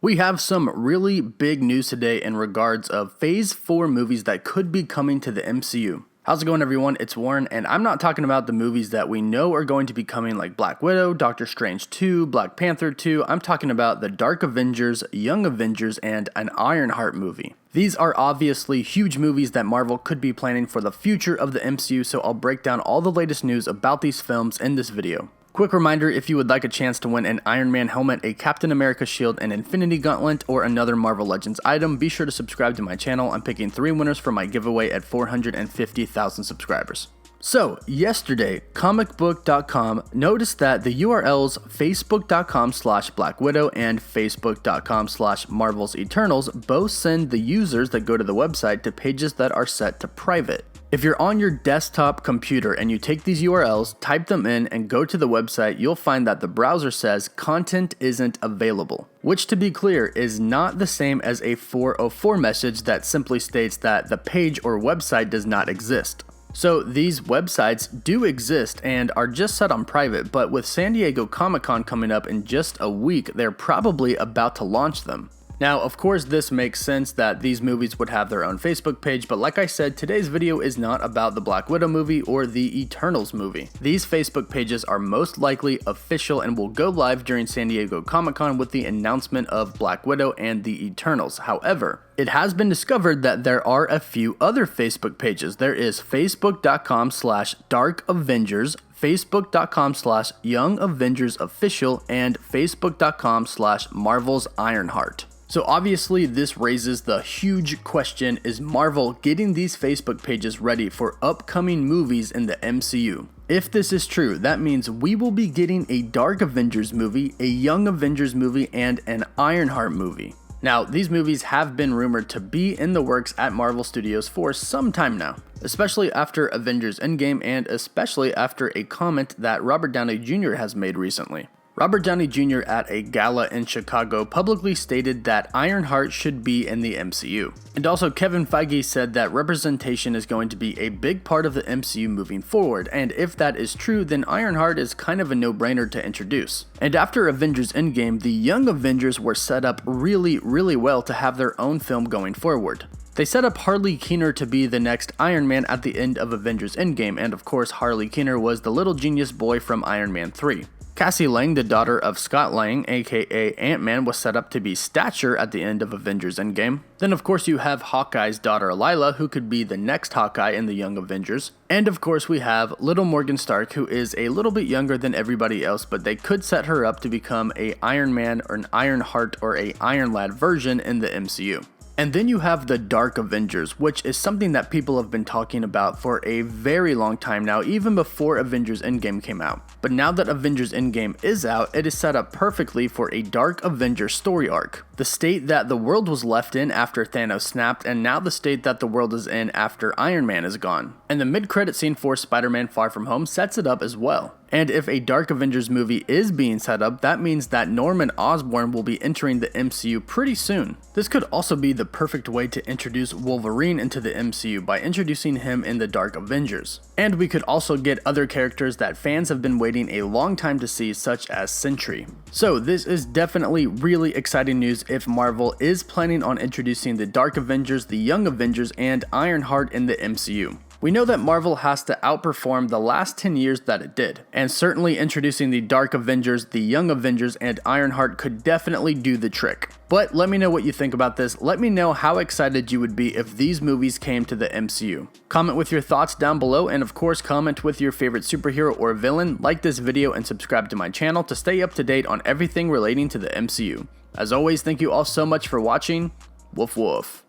We have some really big news today in regards of Phase 4 movies that could be coming to the MCU. How's it going, everyone? It's Warren, and I'm not talking about the movies that we know are going to be coming like Black Widow, Doctor Strange 2, Black Panther 2. I'm talking about the Dark Avengers, Young Avengers, and an Ironheart movie. These are obviously huge movies that Marvel could be planning for the future of the MCU, so I'll break down all the latest news about these films in this video. Quick reminder, if you would like a chance to win an Iron Man helmet, a Captain America shield, an Infinity Gauntlet, or another Marvel Legends item, be sure to subscribe to my channel. I'm picking 3 winners for my giveaway at 450,000 subscribers. So, yesterday, comicbook.com noticed that the URLs facebook.com/Black Widow and facebook.com/Marvel's Eternals both send the users that go to the website to pages that are set to private. If you're on your desktop computer and you take these URLs, type them in, and go to the website, you'll find that the browser says content isn't available, which, to be clear, is not the same as a 404 message that simply states that the page or website does not exist. So these websites do exist and are just set on private, but with San Diego Comic-Con coming up in just a week, they're probably about to launch them. Now, of course, this makes sense that these movies would have their own Facebook page, but like I said, today's video is not about the Black Widow movie or the Eternals movie. These Facebook pages are most likely official and will go live during San Diego Comic-Con with the announcement of Black Widow and the Eternals. However, it has been discovered that there are a few other Facebook pages. There is facebook.com/Dark Avengers, facebook.com/Young Avengers Official, and facebook.com/Marvel's Ironheart. So obviously this raises the huge question, is Marvel getting these Facebook pages ready for upcoming movies in the MCU? If this is true, that means we will be getting a Dark Avengers movie, a Young Avengers movie, and an Ironheart movie. Now, these movies have been rumored to be in the works at Marvel Studios for some time now, especially after Avengers Endgame and especially after a comment that Robert Downey Jr. has made recently. Robert Downey Jr. at a gala in Chicago publicly stated that Ironheart should be in the MCU. And also Kevin Feige said that representation is going to be a big part of the MCU moving forward, and if that is true, then Ironheart is kind of a no-brainer to introduce. And after Avengers Endgame, the Young Avengers were set up really well to have their own film going forward. They set up Harley Keener to be the next Iron Man at the end of Avengers Endgame, and of course Harley Keener was the little genius boy from Iron Man 3. Cassie Lang, the daughter of Scott Lang, aka Ant-Man, was set up to be Stature at the end of Avengers Endgame. Then of course you have Hawkeye's daughter Lila, who could be the next Hawkeye in the Young Avengers. And of course we have little Morgan Stark, who is a little bit younger than everybody else, but they could set her up to become a Iron Man or an Ironheart or a Iron Lad version in the MCU. And then you have the Dark Avengers, which is something that people have been talking about for a very long time now, even before Avengers Endgame came out. But now that Avengers Endgame is out, it is set up perfectly for a Dark Avengers story arc. The state that the world was left in after Thanos snapped, and now the state that the world is in after Iron Man is gone. And the mid-credit scene for Spider-Man Far From Home sets it up as well. And if a Dark Avengers movie is being set up, that means that Norman Osborn will be entering the MCU pretty soon. This could also be the perfect way to introduce Wolverine into the MCU by introducing him in the Dark Avengers. And we could also get other characters that fans have been waiting a long time to see, such as Sentry. So this is definitely really exciting news if Marvel is planning on introducing the Dark Avengers, the Young Avengers, and Ironheart in the MCU. We know that Marvel has to outperform the last 10 years that it did, and certainly introducing the Dark Avengers, the Young Avengers, and Ironheart could definitely do the trick. But let me know what you think about this. Let me know how excited you would be if these movies came to the MCU. Comment with your thoughts down below, and of course comment with your favorite superhero or villain. Like this video and subscribe to my channel to stay up to date on everything relating to the MCU. As always, thank you all so much for watching. Woof woof.